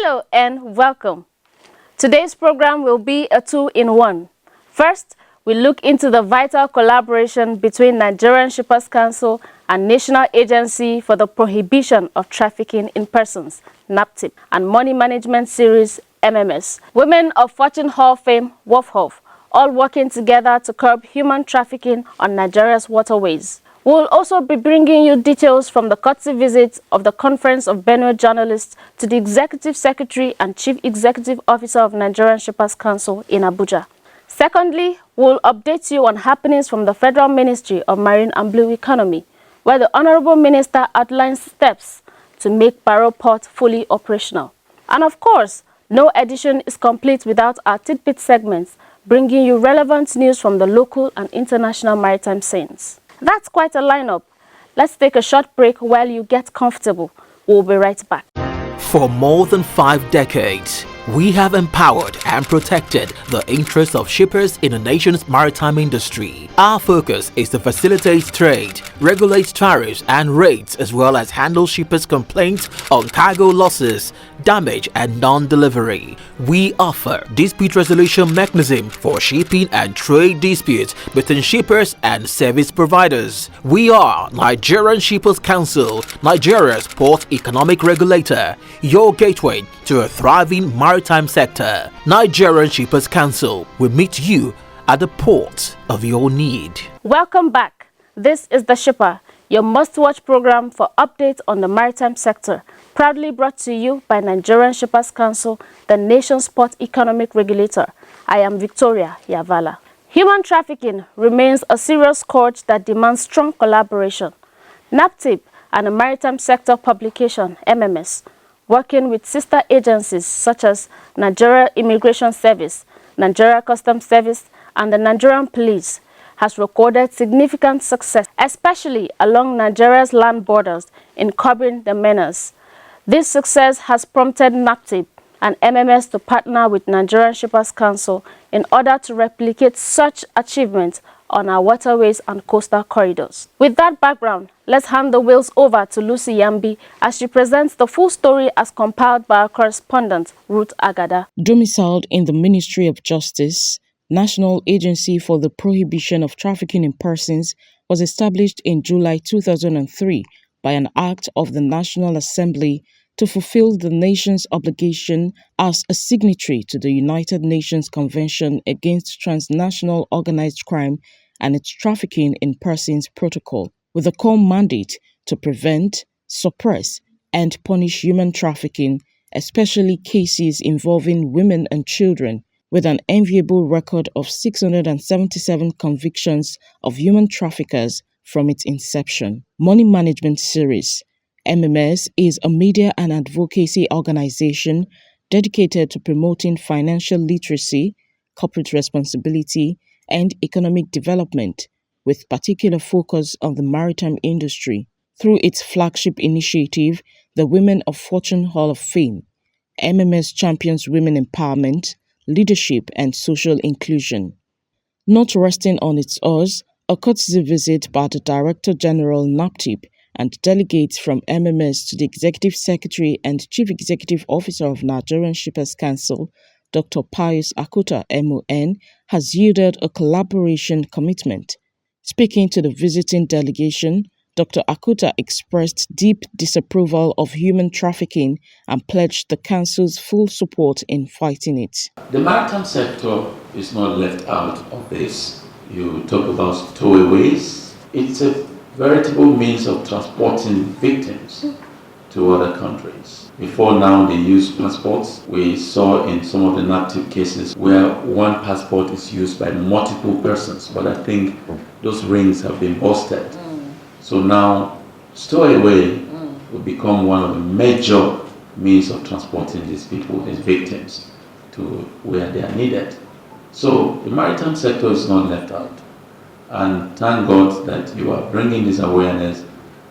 Hello and welcome. Today's program will be a two-in-one. First, we look into the vital collaboration between Nigerian Shippers Council and National Agency for the Prohibition of Trafficking in Persons, NAPTIP, and Money Management Series, MMS. Women of Fortune Hall fame, WOFHOF, all working together to curb human trafficking on Nigeria's waterways. We will also be bringing you details from the courtesy visit of the Conference of Benue Journalists to the Executive Secretary and Chief Executive Officer of Nigerian Shippers Council in Abuja. Secondly, we will update you on happenings from the Federal Ministry of Marine and Blue Economy, where the Honorable Minister outlines steps to make Barrow Port fully operational. And of course, no edition is complete without our tidbit segments, bringing you relevant news from the local and international maritime scenes. That's quite a lineup. Let's take a short break while you get comfortable. We'll be right back. For more than 5 decades, we have empowered and protected the interests of shippers in the nation's maritime industry. Our focus is to facilitate trade, regulate tariffs and rates, as well as handle shippers' complaints on cargo losses, damage and non-delivery. We offer dispute resolution mechanism for shipping and trade disputes between shippers and service providers. We are Nigerian Shippers Council, Nigeria's port economic regulator, your gateway to a thriving maritime sector. Nigerian Shippers Council will meet you at the port of your need. Welcome back. This is The Shipper, your must-watch program for updates on the maritime sector, proudly brought to you by Nigerian Shippers Council, the nation's port economic regulator. I am Victoria Yavala. Human trafficking remains a serious scourge that demands strong collaboration. NAPTIP and the Maritime Sector Publication, MMS, working with sister agencies such as Nigeria Immigration Service, Nigeria Customs Service, and the Nigerian Police, has recorded significant success, especially along Nigeria's land borders, in curbing the menace. This success has prompted NAPTIP and MMS to partner with Nigerian Shippers Council in order to replicate such achievements on our waterways and coastal corridors. With that background, let's hand the wheels over to Lucy Yambi as she presents the full story as compiled by our correspondent, Ruth Agada. Domiciled in the Ministry of Justice, National Agency for the Prohibition of Trafficking in Persons was established in July 2003 by an act of the National Assembly to fulfill the nation's obligation as a signatory to the United Nations Convention Against Transnational Organized Crime and its Trafficking in Persons Protocol, with a core mandate to prevent, suppress, and punish human trafficking, especially cases involving women and children, with an enviable record of 677 convictions of human traffickers from its inception. Money Management Series, MMS, is a media and advocacy organization dedicated to promoting financial literacy, corporate responsibility, and economic development, with particular focus on the maritime industry. Through its flagship initiative, the Women of Fortune Hall of Fame, MMS champions women empowerment, leadership, and social inclusion. Not resting on its oars, a courtesy visit by the Director General NAPTIP and delegates from MMS to the Executive Secretary and Chief Executive Officer of Nigerian Shippers Council, Dr. Pius Akuta, MON, has yielded a collaboration commitment. Speaking to the visiting delegation, Dr. Akuta expressed deep disapproval of human trafficking and pledged the Council's full support in fighting it. The maritime sector is not left out of this. You talk about stowaways. It's a veritable means of transporting victims to other countries. Before now, they use passports. We saw in some of the NAPTIP cases where one passport is used by multiple persons, but I think those rings have been busted. So now, stowaway will become one of the major means of transporting these people, these victims, to where they are needed. So the maritime sector is not left out. And thank God that you are bringing this awareness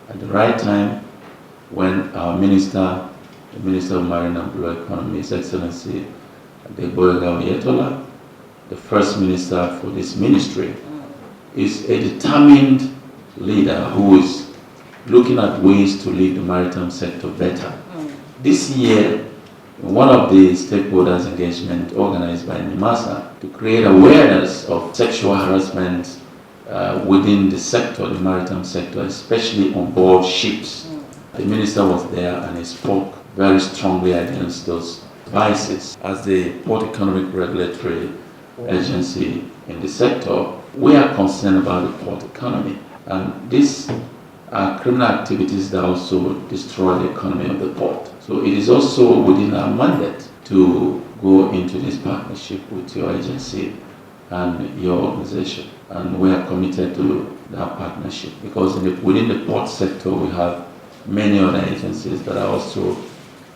at the right time when our minister, the Minister of Marine and Blue Economy, His Excellency Adegboyega Oyetola, the First Minister for this ministry, is a determined leader who is looking at ways to lead the maritime sector better. This year, one of the stakeholders engagement organized by NIMASA to create awareness of sexual harassment within the sector, the maritime sector, especially on board ships. The minister was there and he spoke very strongly against those vices. As the Port Economic Regulatory Agency in the sector, we are concerned about the port economy. And these are criminal activities that also destroy the economy of the port. So it is also within our mandate to go into this partnership with your agency and your organization. And we are committed to that partnership because within the port sector we have many other agencies that are also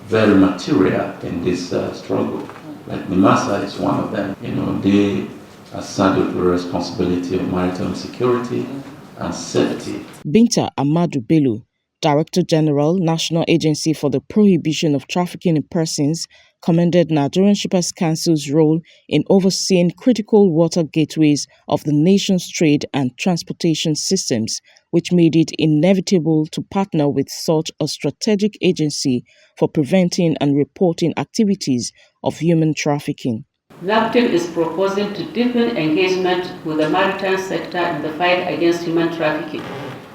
very material in this struggle. Like NIMASA is one of them. They are saddled with the responsibility of maritime security and safety. Binta Amadu Bello, Director General, National Agency for the Prohibition of Trafficking in Persons, commended Nigerian Shippers Council's role in overseeing critical water gateways of the nation's trade and transportation systems, which made it inevitable to partner with such a strategic agency for preventing and reporting activities of human trafficking. NAPTIP is proposing to deepen engagement with the maritime sector in the fight against human trafficking,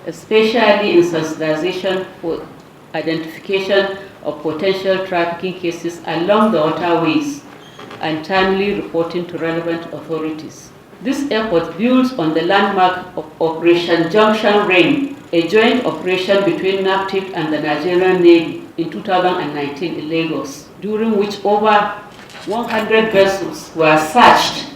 especially in sensitization for identification of potential trafficking cases along the waterways and timely reporting to relevant authorities. This effort builds on the landmark of Operation Junction Rain, a joint operation between NAPTIP and the Nigerian Navy in 2019 in Lagos, during which over 100 vessels were searched,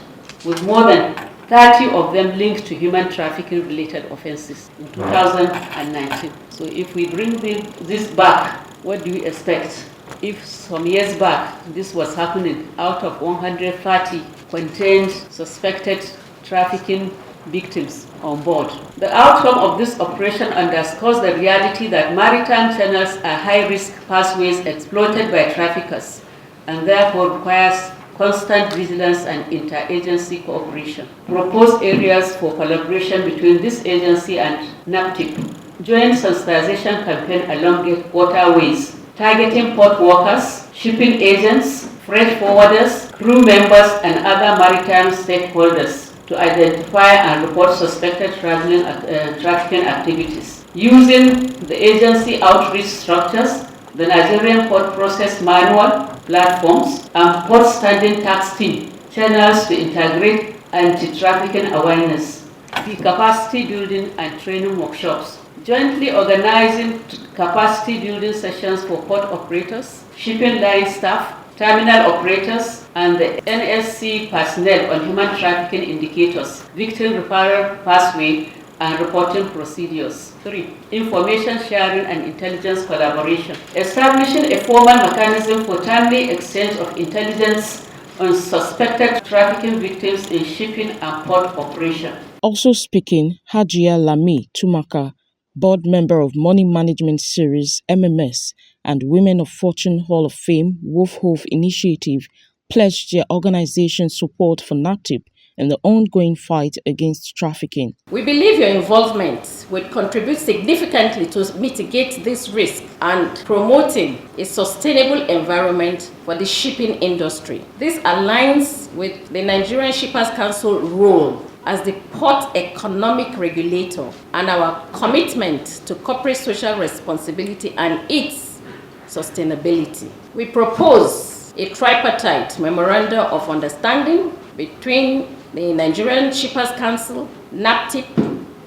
with more than 30 of them linked to human trafficking related offenses in 2019. So if we bring this back, what do we expect? If some years back this was happening, out of 130 contained suspected trafficking victims on board. The outcome of this operation underscores the reality that maritime channels are high-risk pathways exploited by traffickers and therefore requires constant vigilance and interagency cooperation. Proposed areas for collaboration between this agency and NAPTIP: joint sensitization campaign along waterways, targeting port workers, shipping agents, freight forwarders, crew members, and other maritime stakeholders to identify and report suspected trafficking activities. Using the agency outreach structures, the Nigerian Port Process Manual, platforms, and port standing tax team channels to integrate anti-trafficking awareness, the capacity building and training workshops, jointly organizing capacity building sessions for port operators, shipping line staff, terminal operators, and the NSC personnel on human trafficking indicators, victim referral pathway, and reporting procedures. 3. Information sharing and intelligence collaboration. Establishing a formal mechanism for timely exchange of intelligence on suspected trafficking victims in shipping and port operation. Also speaking, Hajia Lami Tumaka, board member of Money Management Series MMS and Women of Fortune Hall of Fame WOFHOF initiative, pledged their organization's support for NAPTIP in the ongoing fight against trafficking. We believe your involvement will contribute significantly to mitigate this risk and promoting a sustainable environment for the shipping industry. This aligns with the Nigerian Shippers Council role as the port economic regulator and our commitment to corporate social responsibility and its sustainability. We propose a tripartite memorandum of understanding between the Nigerian Shippers Council, NAPTIP,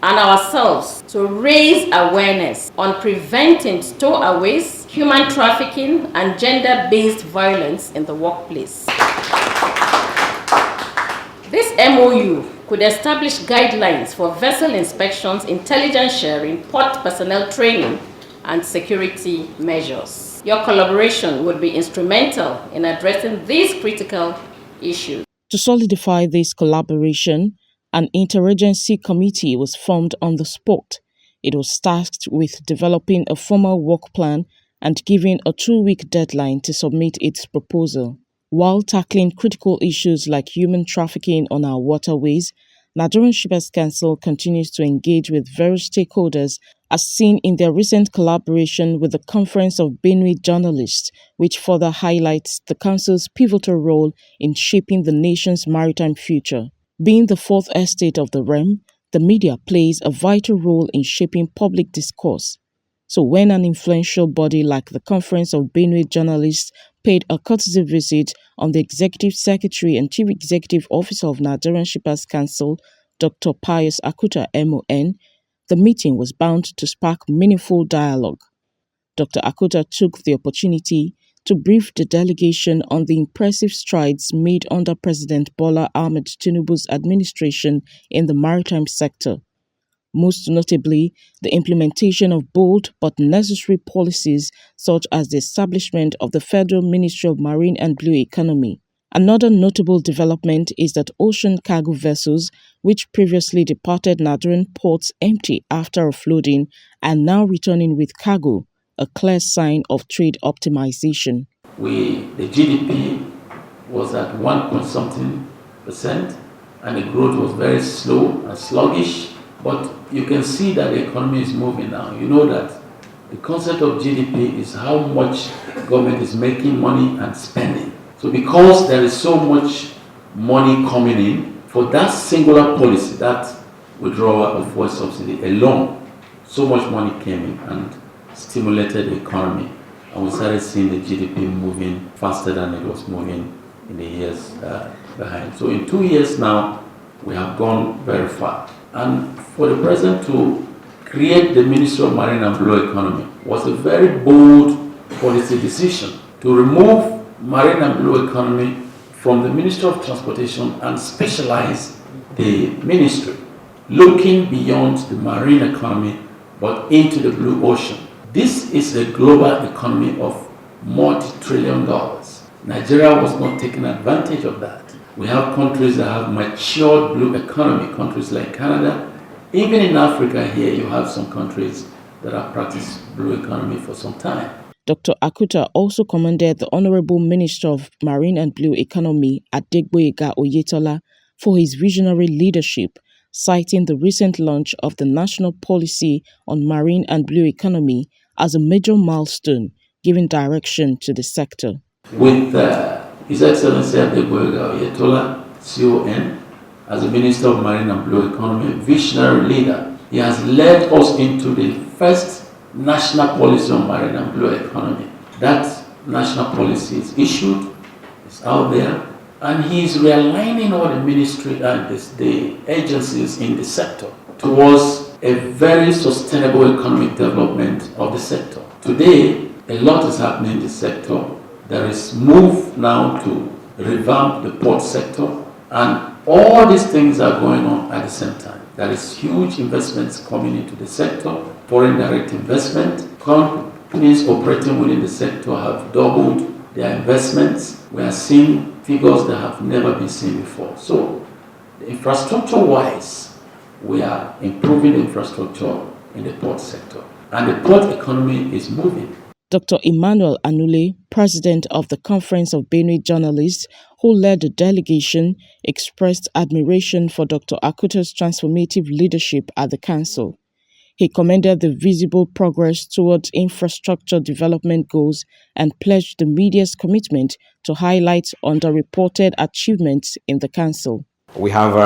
and ourselves to raise awareness on preventing stowaways, human trafficking, and gender-based violence in the workplace. This MOU could establish guidelines for vessel inspections, intelligence sharing, port personnel training, and security measures. Your collaboration would be instrumental in addressing these critical issues. To solidify this collaboration, an interagency committee was formed on the spot. It was tasked with developing a formal work plan and giving a 2-week deadline to submit its proposal. While tackling critical issues like human trafficking on our waterways, Nigerian Shippers Council continues to engage with various stakeholders as seen in their recent collaboration with the Conference of Benue Journalists, which further highlights the Council's pivotal role in shaping the nation's maritime future. Being the fourth estate of the realm, the media plays a vital role in shaping public discourse. So when an influential body like the Conference of Benue Journalists paid a courtesy visit on the Executive Secretary and Chief Executive Officer of Nigerian Shippers Council, Dr. Pius Akuta MON, the meeting was bound to spark meaningful dialogue. Dr. Akuta took the opportunity to brief the delegation on the impressive strides made under President Bola Ahmed Tinubu's administration in the maritime sector. Most notably, the implementation of bold but necessary policies such as the establishment of the Federal Ministry of Marine and Blue Economy. Another notable development is that ocean cargo vessels, which previously departed Nigerian ports empty after offloading, are now returning with cargo, a clear sign of trade optimization. The GDP was at 1.something%, and the growth was very slow and sluggish. But you can see that the economy is moving now. You know that the concept of GDP is how much government is making money and spending. So because there is so much money coming in, for that singular policy, that withdrawal of fuel subsidy alone, so much money came in and stimulated the economy. And we started seeing the GDP moving faster than it was moving in the years behind. So in 2 years now, we have gone very far. And for the president to create the Ministry of Marine and Blue Economy was a very bold policy decision to remove Marine and Blue Economy from the Ministry of Transportation and specialize the ministry, looking beyond the marine economy but into the blue ocean. This is a global economy of multi-trillion dollars. Nigeria was not taking advantage of that. We have countries that have matured blue economy, countries like Canada. Even in Africa here, you have some countries that have practiced blue economy for some time. Dr. Akuta also commended the Honorable Minister of Marine and Blue Economy, Adegboyega Oyetola, for his visionary leadership, citing the recent launch of the National Policy on Marine and Blue Economy as a major milestone, giving direction to the sector. With His Excellency Adegboyega Oyetola, CON, as the Minister of Marine and Blue Economy, visionary leader, he has led us into the first national policy on marine and blue economy. That national policy is issued, it's out there, and he is realigning all the ministry and the agencies in the sector towards a very sustainable economic development of the sector. Today, a lot is happening in the sector. There is move now to revamp the port sector, and all these things are going on at the same time. There is huge investments coming into the sector, foreign direct investment. Companies operating within the sector have doubled their investments. We are seeing figures that have never been seen before. So, infrastructure-wise, we are improving the infrastructure in the port sector, and the port economy is moving. Dr. Emmanuel Anule, president of the Conference of Benue Journalists, who led the delegation, expressed admiration for Dr. Akuta's transformative leadership at the council. He commended the visible progress towards infrastructure development goals and pledged the media's commitment to highlight underreported achievements in the council. We have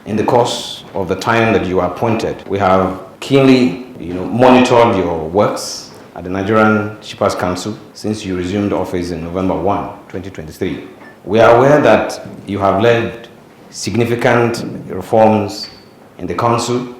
In the course of the time that you are appointed, we have keenly monitored your works at the Nigerian Shippers Council since you resumed office in November 1, 2023. We are aware that you have led significant reforms in the council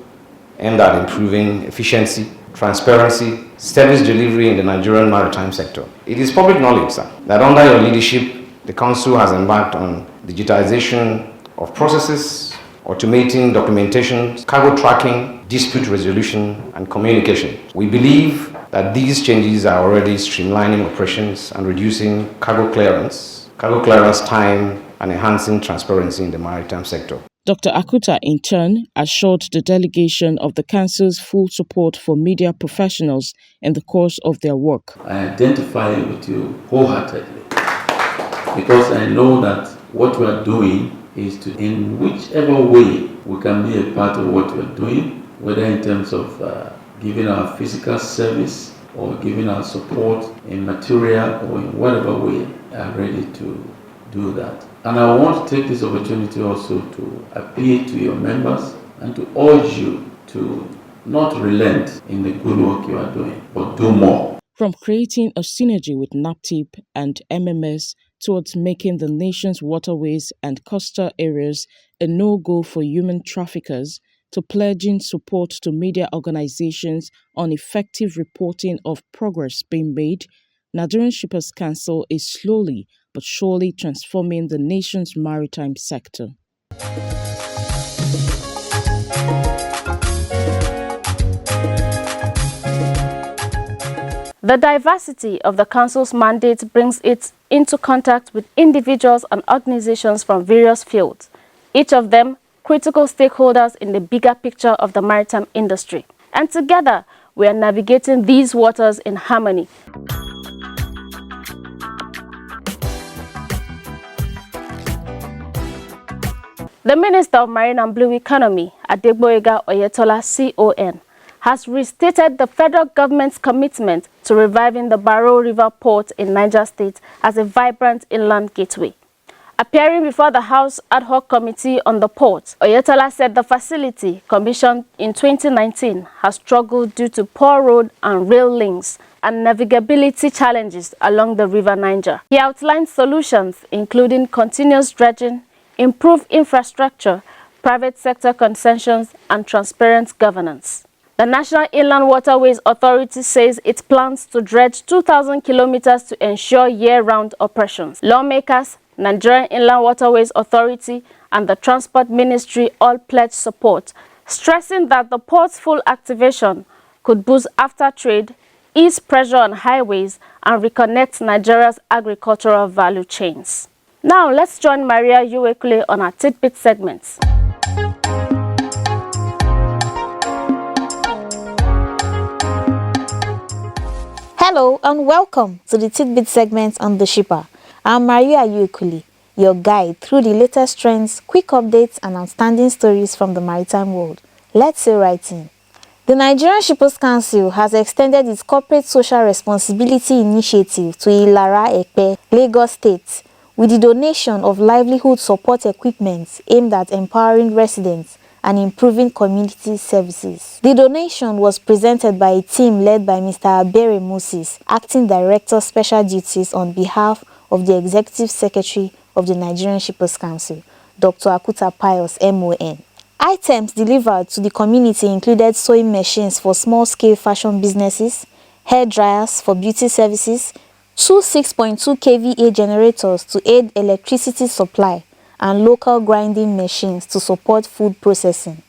aimed at improving efficiency, transparency, service delivery in the Nigerian maritime sector. It is public knowledge, sir, that under your leadership, the council has embarked on digitization of processes, automating documentation, cargo tracking, dispute resolution, and communication. We believe that these changes are already streamlining operations and reducing cargo clearance time, and enhancing transparency in the maritime sector. Dr. Akuta, in turn, assured the delegation of the Council's full support for media professionals in the course of their work. I identify with you wholeheartedly because I know that what we are doing is to, in whichever way we can be a part of what we are doing, whether in terms of giving our physical service or giving our support in material or in whatever way, I'm ready to do that. And I want to take this opportunity also to appeal to your members and to urge you to not relent in the good work you are doing, but do more. From creating a synergy with NAPTIP and MMS towards making the nation's waterways and coastal areas a no-go for human traffickers, to pledging support to media organizations on effective reporting of progress being made, Nigerian Shippers Council is slowly but surely transforming the nation's maritime sector. The diversity of the Council's mandate brings it into contact with individuals and organizations from various fields, each of them critical stakeholders in the bigger picture of the maritime industry. And together, we are navigating these waters in harmony. The Minister of Marine and Blue Economy, Adegboyega Oyetola CON, has restated the federal government's commitment to reviving the Barrow River Port in Niger State as a vibrant inland gateway. Appearing before the House Ad Hoc Committee on the Port, Oyetola said the facility, commissioned in 2019, has struggled due to poor road and rail links and navigability challenges along the River Niger. He outlined solutions including continuous dredging, improved infrastructure, private sector concessions, and transparent governance. The National Inland Waterways Authority says it plans to dredge 2,000 kilometers to ensure year-round operations. Lawmakers, Nigerian Inland Waterways Authority, and the Transport Ministry all pledged support, stressing that the port's full activation could boost after-trade, ease pressure on highways, and reconnect Nigeria's agricultural value chains. Now, let's join Maria Uwekule on our tidbit segments. Hello and welcome to the tidbit segment on The Shipper. I'm Maria Uwekule, your guide through the latest trends, quick updates, and outstanding stories from the maritime world. Let's say right in. The Nigerian Shippers Council has extended its corporate social responsibility initiative to Ilara Epe, Lagos State, with the donation of livelihood support equipment aimed at empowering residents and improving community services. The donation was presented by a team led by Mr. Abere Moses, Acting Director Special Duties on behalf of the Executive Secretary of the Nigerian Shippers Council, Dr. Akuta Pius, MON. Items delivered to the community included sewing machines for small-scale fashion businesses, hair dryers for beauty services, two 6.2 kVA generators to aid electricity supply, and local grinding machines to support food processing.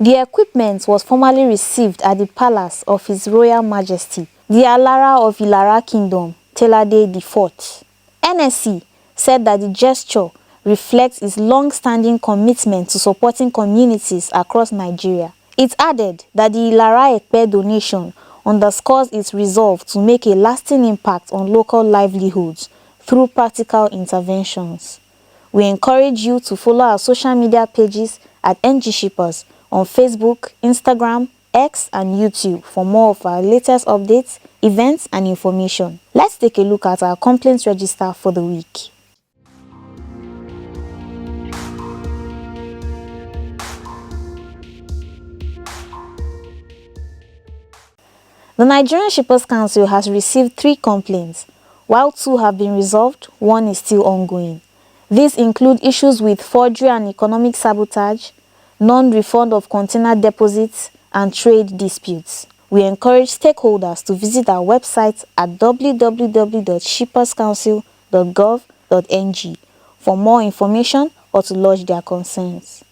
The equipment was formally received at the palace of His Royal Majesty, the Alara of Ilara Kingdom, Telade IV. NSC said that the gesture reflects its long-standing commitment to supporting communities across Nigeria. It added that the Ilara Ekpe donation underscores its resolve to make a lasting impact on local livelihoods through practical interventions. We encourage you to follow our social media pages at NG Shippers on Facebook, Instagram, X, and YouTube for more of our latest updates, events, and information. Let's take a look at our complaints register for the week. The Nigerian Shippers Council has received 3 complaints. While 2 have been resolved, 1 is still ongoing. These include issues with forgery and economic sabotage, non-refund of container deposits, and trade disputes. We encourage stakeholders to visit our website at www.shipperscouncil.gov.ng for more information or to lodge their concerns.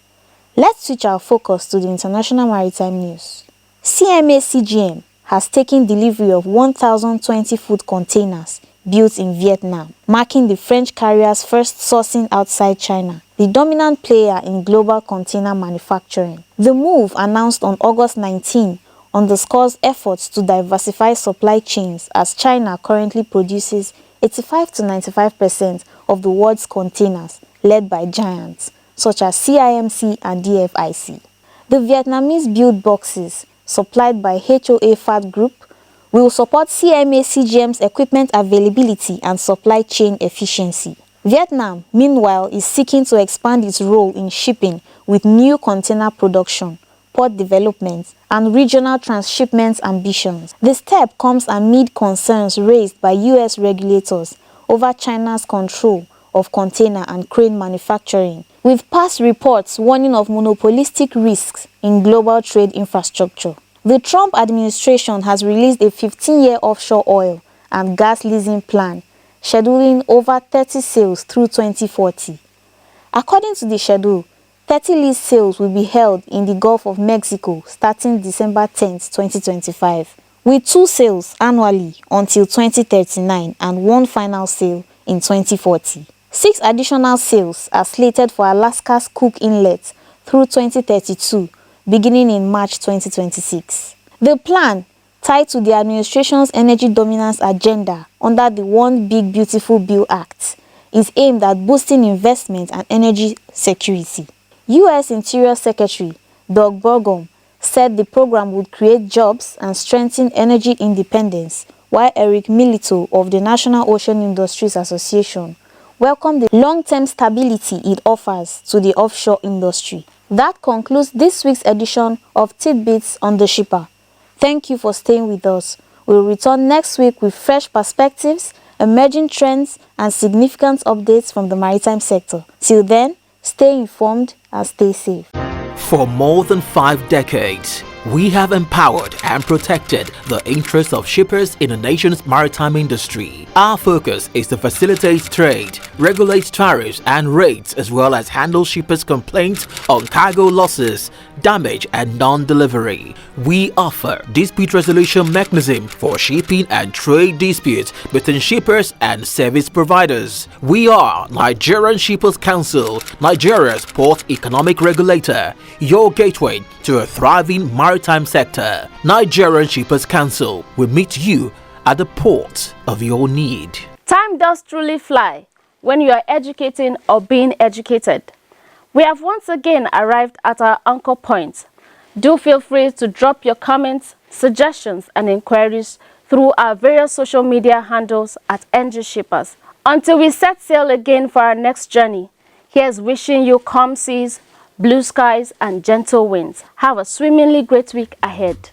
Let's switch our focus to the international maritime news. CMA CGM has taken delivery of 1,020-foot containers built in Vietnam, marking the French carrier's first sourcing outside China, the dominant player in global container manufacturing. The move, announced on August 19, underscores efforts to diversify supply chains as China currently produces 85 to 95% of the world's containers, led by giants such as CIMC and DFIC. The Vietnamese-built boxes, supplied by HOA Fat Group, will support CMA CGM's equipment availability and supply chain efficiency. Vietnam, meanwhile, is seeking to expand its role in shipping with new container production, port development, and regional transshipment ambitions. The step comes amid concerns raised by US regulators over China's control of container and crane manufacturing, with past reports warning of monopolistic risks in global trade infrastructure. The Trump administration has released a 15-year offshore oil and gas leasing plan, scheduling over 30 sales through 2040. According to the schedule, 30 lease sales will be held in the Gulf of Mexico starting December 10, 2025, with 2 sales annually until 2039 and 1 final sale in 2040. 6 additional sales are slated for Alaska's Cook Inlet through 2032, beginning in March 2026. The plan, tied to the administration's energy dominance agenda under the One Big Beautiful Bill Act, is aimed at boosting investment and energy security. U.S. Interior Secretary Doug Burgum said the program would create jobs and strengthen energy independence, while Eric Milito of the National Ocean Industries Association welcomed the long-term stability it offers to the offshore industry. That concludes this week's edition of Tidbits on the Shipper. Thank you for staying with us. We'll return next week with fresh perspectives, emerging trends, and significant updates from the maritime sector. Till then, stay informed and stay safe. For more than 5 decades, we have empowered and protected the interests of shippers in the nation's maritime industry. Our focus is to facilitate trade, regulate tariffs and rates, as well as handle shippers' complaints on cargo losses, damage and non-delivery. We offer dispute resolution mechanism for shipping and trade disputes between shippers and service providers. We are Nigerian Shippers Council, Nigeria's port economic regulator, your gateway to a thriving maritime sector. Nigerian Shippers Council will meet you at the port of your need. Time does truly fly when you are educating or being educated. We have once again arrived at our anchor point. Do feel free to drop your comments, suggestions, and inquiries through our various social media handles at NG Shippers. Until we set sail again for our next journey, here's wishing you calm seas, blue skies, and gentle winds. Have a swimmingly great week ahead.